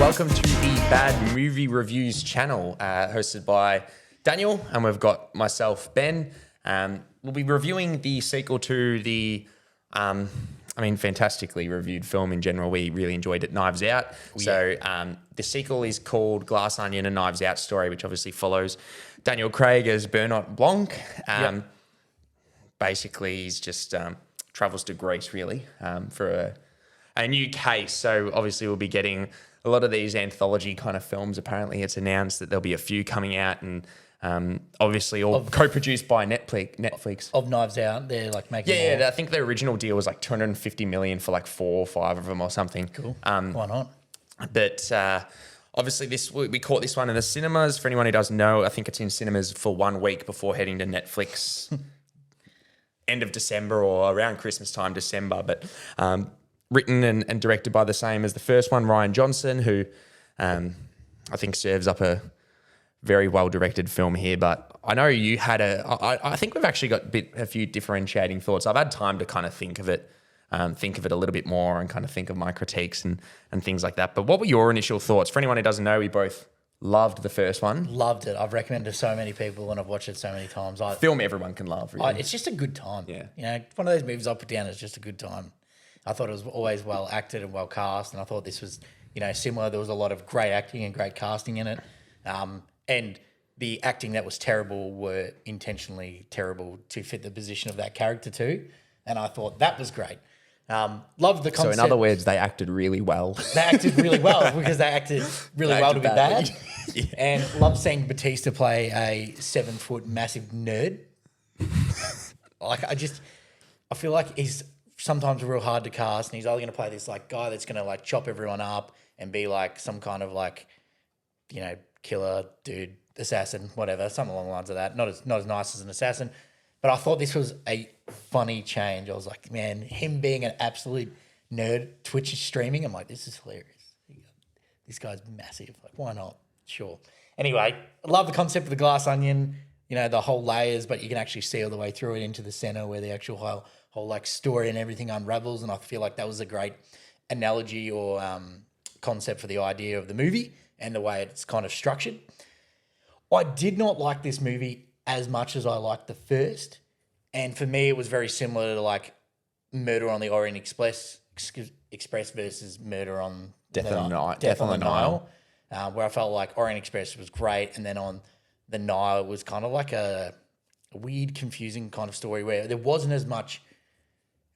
welcome to the Bad Movie Reviews channel, hosted by Daniel, and we've got myself, Ben. We'll be reviewing the sequel to the, fantastically reviewed film in general. We really enjoyed it, Knives Out. So the sequel is called Glass Onion, a Knives Out story, which obviously follows Daniel Craig as Benoit Blanc. Basically, he's just travels to Greece, really, for a new case. So obviously we'll be getting a lot of these anthology kind of films. Apparently it's announced that there'll be a few coming out, and obviously all co-produced by Netflix. Of Knives Out, they're like making more. Yeah, I think the original deal was like 250 million for like 4 or 5 of them or something. Cool. Why not? But obviously we caught this one in the cinemas. For anyone who doesn't know, I think it's in cinemas for 1 week before heading to Netflix end of December or around Christmas time, December. But written and directed by the same as the first one, Ryan Johnson, who I think serves up a very well-directed film here. But I know you had I think we've actually got a few differentiating thoughts. I've had time to kind of think of it a little bit more and kind of think of my critiques and things like that. But what were your initial thoughts? For anyone who doesn't know, we both loved the first one. Loved it. I've recommended it to so many people and I've watched it so many times. Film everyone can love, really. It's just a good time. Yeah. You know, one of those movies I put down is just a good time. I thought it was always well acted and well cast, and I thought this was, similar. There was a lot of great acting and great casting in it. And the acting that was terrible were intentionally terrible to fit the position of that character too. And I thought that was great. Loved the concept. So in other words, they acted really well. They acted really well because they acted really well to be bad. Yeah. And loved seeing Batista play a 7-foot massive nerd. I feel like he's sometimes real hard to cast, and he's either going to play this like guy that's going to like chop everyone up and be like some kind of like, killer dude, assassin, whatever, something along the lines of that. Not as nice as an assassin, but I thought this was a funny change. I was like, man, him being an absolute nerd, Twitch streaming, I'm like, this is hilarious. This guy's massive. Like, why not? Sure. Anyway, I love the concept of the glass onion. The whole layers, but you can actually see all the way through it into the center where the actual whole like story and everything unravels. And I feel like that was a great analogy or concept for the idea of the movie and the way it's kind of structured. I did not like this movie as much as I liked the first. And for me, it was very similar to like Murder on the Orient Express versus Murder on Death on the Nile, where I felt like Orient Express was great. And then on the Nile, it was kind of like a weird, confusing kind of story where there wasn't as much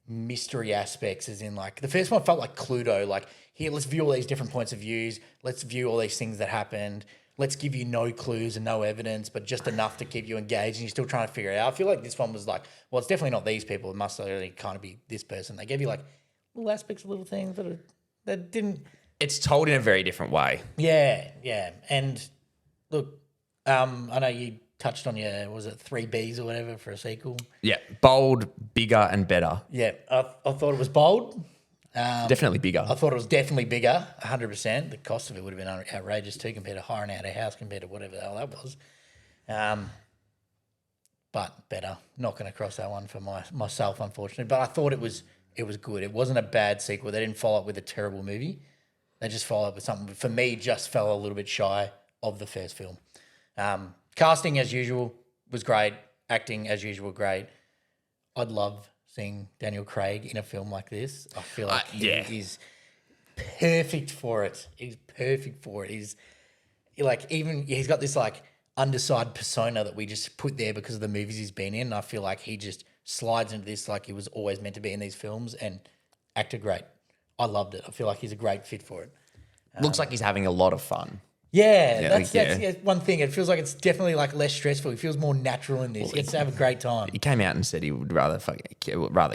mystery aspects as in like the first one felt like Cluedo, like here, let's view all these different points of views. Let's view all these things that happened. Let's give you no clues and no evidence, but just enough to keep you engaged and you're still trying to figure it out. I feel like this one was like, well, it's definitely not these people. It must really kind of be this person. They gave you like little aspects, little things that didn't. It's told in a very different way. Yeah. And look, I know you touched on was it 3 Bs or whatever for a sequel? Yeah, bold, bigger, and better. Yeah, I thought it was bold. Definitely bigger. I thought it was definitely bigger, 100%. The cost of it would have been outrageous too compared to hiring out a house compared to whatever the hell that was. But better. Not going to cross that one for myself, unfortunately. But I thought it was good. It wasn't a bad sequel. They didn't follow up with a terrible movie. They just followed up with something, for me, just fell a little bit shy of the first film. Casting, as usual, was great. Acting, as usual, great. I'd love seeing Daniel Craig in a film like this. I feel like he is perfect for it. He's perfect for it. He's like, he's got this like underside persona that we just put there because of the movies he's been in. And I feel like he just slides into this like he was always meant to be in these films and acted great. I loved it. I feel like he's a great fit for it. Looks like he's having a lot of fun. Yeah, that's one thing. It feels like it's definitely like less stressful. He feels more natural in this. He gets to have a great time. He came out and said he would rather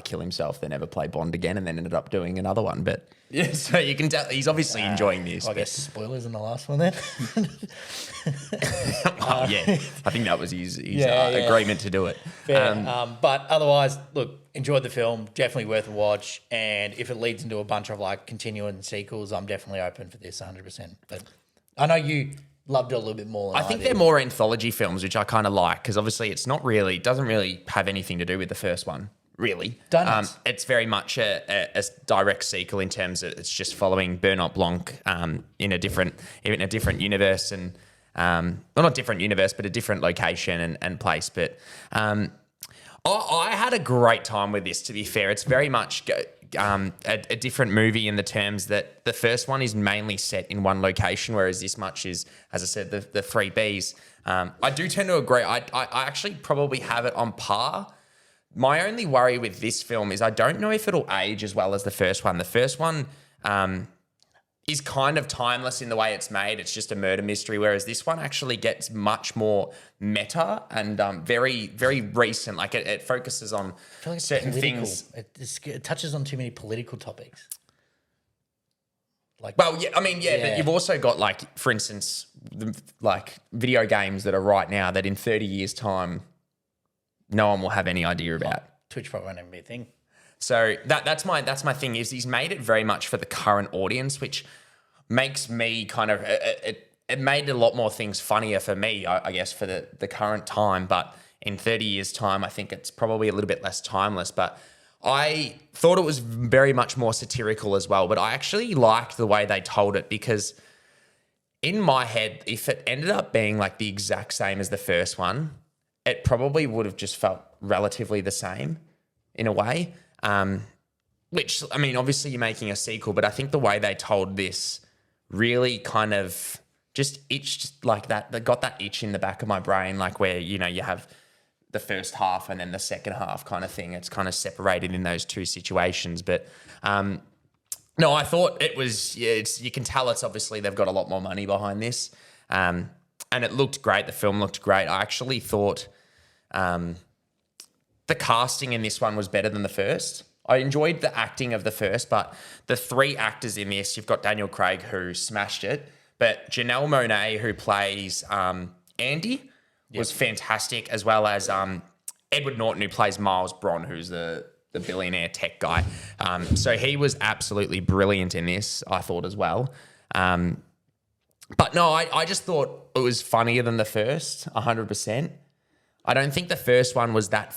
kill himself than ever play Bond again, and then ended up doing another one. But yeah, so you can tell he's obviously enjoying this. I guess spoilers in the last one then. I think that was his agreement to do it. But otherwise, look, enjoyed the film. Definitely worth a watch. And if it leads into a bunch of like continuing sequels, I'm definitely open for this 100%. But I know you loved it a little bit more than I think they're more anthology films, which I kind of like because obviously it doesn't really have anything to do with the first one. really. Donuts. It's very much a direct sequel in terms of it's just following Benoit Blanc in a different universe and well, not different universe, but a different location and place. But I had a great time with this. To be fair, it's very much a different movie in the terms that the first one is mainly set in one location, whereas this much is, as I said, the three Bs. I do tend to agree. I actually probably have it on par. My only worry with this film is I don't know if it'll age as well as the first one. The first one is kind of timeless in the way it's made. It's just a murder mystery, whereas this one actually gets much more meta and very, very recent. Like it focuses on certain things. It touches on too many political topics. Like, Well, yeah, I mean, yeah, but you've also got like, for instance, like video games that are right now that in 30 years' time, no one will have any idea about. Twitch probably won't even be a thing. So that's my thing is he's made it very much for the current audience, which makes me kind of it made a lot more things funnier for me, I guess, for the current time. But in 30 years' time, I think it's probably a little bit less timeless. But I thought it was very much more satirical as well. But I actually liked the way they told it because in my head, if it ended up being like the exact same as the first one, it probably would have just felt relatively the same in a way. Which, I mean, obviously you're making a sequel, but I think the way they told this really kind of just itched like that. They got that itch in the back of my brain, like where, you know, you have the first half and then the second half kind of thing. It's kind of separated in those two situations. But no, I thought it was, you can tell it's obviously they've got a lot more money behind this. And it looked great. The film looked great. I actually thought the casting in this one was better than the first. I enjoyed the acting of the first, but the three actors in this, you've got Daniel Craig, who smashed it, but Janelle Monáe, who plays Andy, was fantastic, as well as Edward Norton, who plays Miles Bron, who's the billionaire tech guy. So he was absolutely brilliant in this, I thought, as well. But no, I just thought it was funnier than the first, 100%. I don't think the first one was that,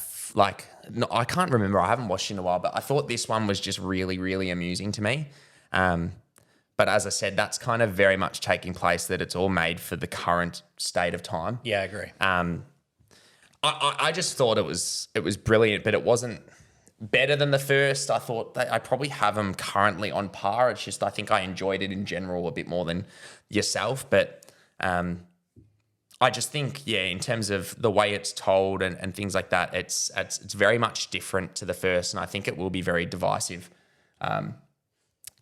no, I can't remember. I haven't watched it in a while, but I thought this one was just really, really amusing to me. But as I said, that's kind of very much taking place that it's all made for the current state of time. Yeah, I agree. I just thought it was brilliant, but it wasn't better than the first. I thought that I probably have them currently on par. It's just I think I enjoyed it in general a bit more than yourself, but I just think, in terms of the way it's told and things like that, it's very much different to the first, and I think it will be very divisive.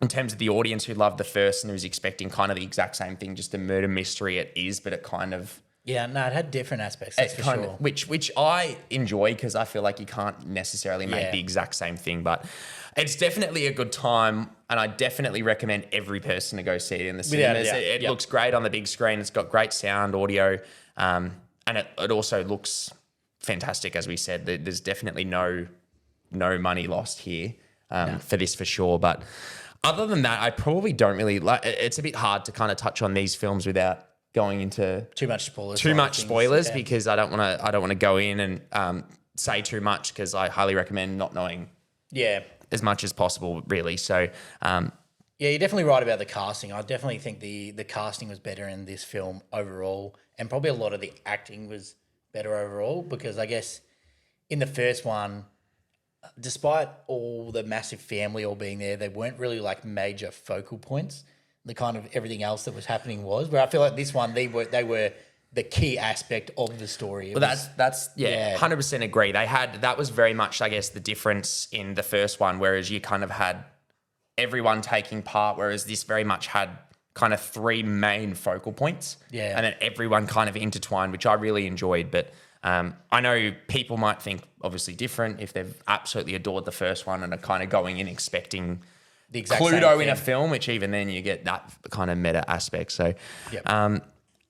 In terms of the audience who loved the first and who's expecting kind of the exact same thing, just a murder mystery, it is, but it kind of... Yeah, no, it had different aspects, that's for sure. Which I enjoy because I feel like you can't necessarily make the exact same thing, but it's definitely a good time, and I definitely recommend every person to go see it in the cinemas. It looks great on the big screen. It's got great sound, audio, and it also looks fantastic, as we said. There's definitely no money lost here for this for sure. But other than that, I probably don't really like. It's a bit hard to kind of touch on these films without going into too much spoilers. Because I don't want to go in and say too much, because I highly recommend not knowing as much as possible, really. So you're definitely right about the casting. I definitely think the casting was better in this film overall, and probably a lot of the acting was better overall, because I guess in the first one, despite all the massive family all being there, they weren't really like major focal points. The kind of everything else that was happening was, where I feel like this one, they were the key aspect of the story. That's 100% agree. That was very much, I guess, the difference in the first one, whereas you kind of had everyone taking part, whereas this very much had kind of three main focal points. Yeah. And then everyone kind of intertwined, which I really enjoyed. But I know people might think obviously different if they've absolutely adored the first one and are kind of going in expecting the exact Cluedo in a film, which even then you get that kind of meta aspect. So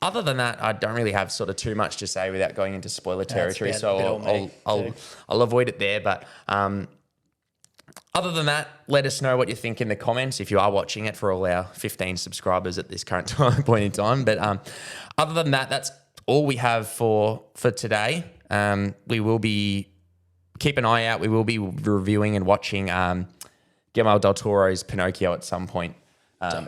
other than that, I don't really have sort of too much to say without going into spoiler territory. So I'll avoid it there. But other than that, let us know what you think in the comments if you are watching it, for all our 15 subscribers at this current point in time. But other than that, that's all we have for today. We will be keep an eye out. We will be reviewing and watching Guillermo del Toro's Pinocchio at some point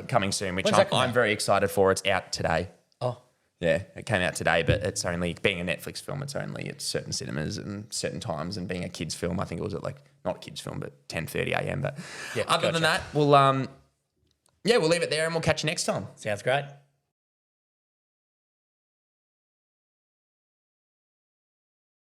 coming soon, which When's that come I'm out? very excited for. It's out today. Oh, Yeah, it came out today, but it's only, being a Netflix film, it's only at certain cinemas and certain times. And being a kids' film, I think it was at like, not a kids' film, but 10:30 a.m. But Yeah, other than gotcha. that, we'll leave it there and we'll catch you next time. sounds great.